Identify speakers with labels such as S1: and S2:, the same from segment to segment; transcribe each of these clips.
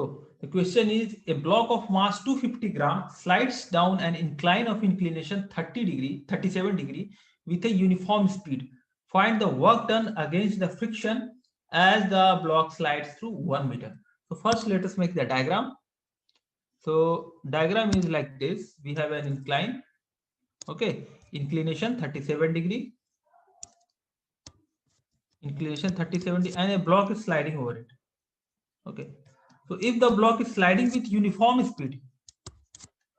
S1: So the question is, a block of mass 250 gram slides down an incline of inclination 37 degree with a uniform speed. Find the work done against the friction as the block slides through 1 meter. So first let us make the diagram. So diagram is like this. We have an incline. Okay, inclination 37 degree. Inclination 37 degree, and a block is sliding over it. Okay. So if the block is sliding with uniform speed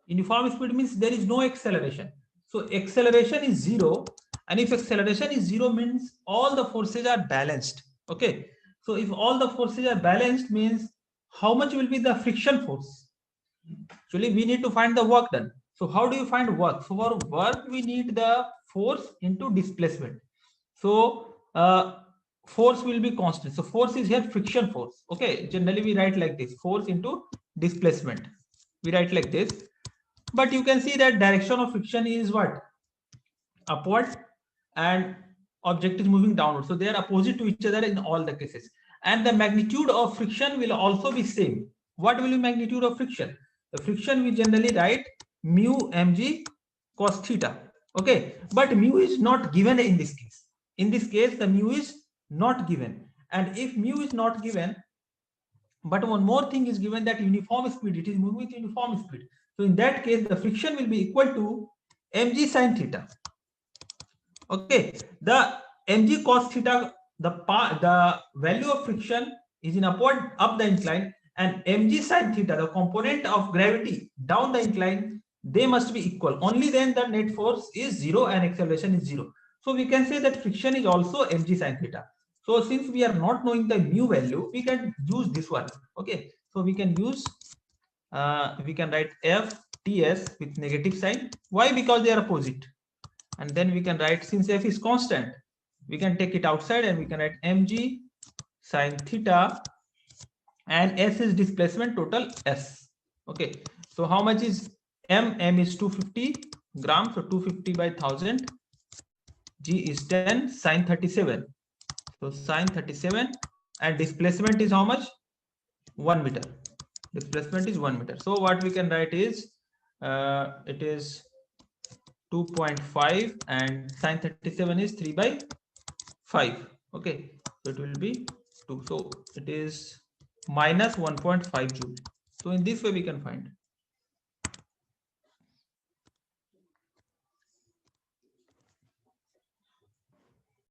S1: means there is no acceleration. So acceleration is 0, and if acceleration is 0 means all the forces are balanced. Okay. So if all the forces are balanced means how much will be the friction force? Actually, we need to find the work done. So how do you find work? So for work, we need the force into displacement. So force will be constant. So force is here friction force. Okay, generally we write like this: force into displacement. We write like this. But you can see that direction of friction is what? Upward, and object is moving downward. So they are opposite to each other in all the cases. And the magnitude of friction will also be same. What will be magnitude of friction? The friction we generally write mu mg cos theta. Okay, but mu is not given in this case. In this case, the mu is not given. And if mu is not given, but one more thing is given, that uniform speed, it is moving with uniform speed. So in that case, the friction will be equal to mg sin theta. Okay, the mg cos theta, the value of friction is in upward up the incline, and mg sin theta, the component of gravity down the incline, they must be equal. Only then the net force is 0 and acceleration is 0. So we can say that friction is also mg sin theta. So since we are not knowing the mu value, we can use this one. Okay, so we can use we can write f ts with negative sign. Why? Because they are opposite. And then we can write, since f is constant, we can take it outside and we can write mg sin theta, and s is displacement total s. Okay, so how much is m? M is 250 grams, so 250 by 1000. G is 10 sin 37. So sin 37, and displacement is how much? 1 meter. Displacement is 1 meter. So what we can write is it is 2.5, and sin 37 is 3 by 5. Okay, so it will be 2. So it is minus 1.5 joule. So in this way we can find.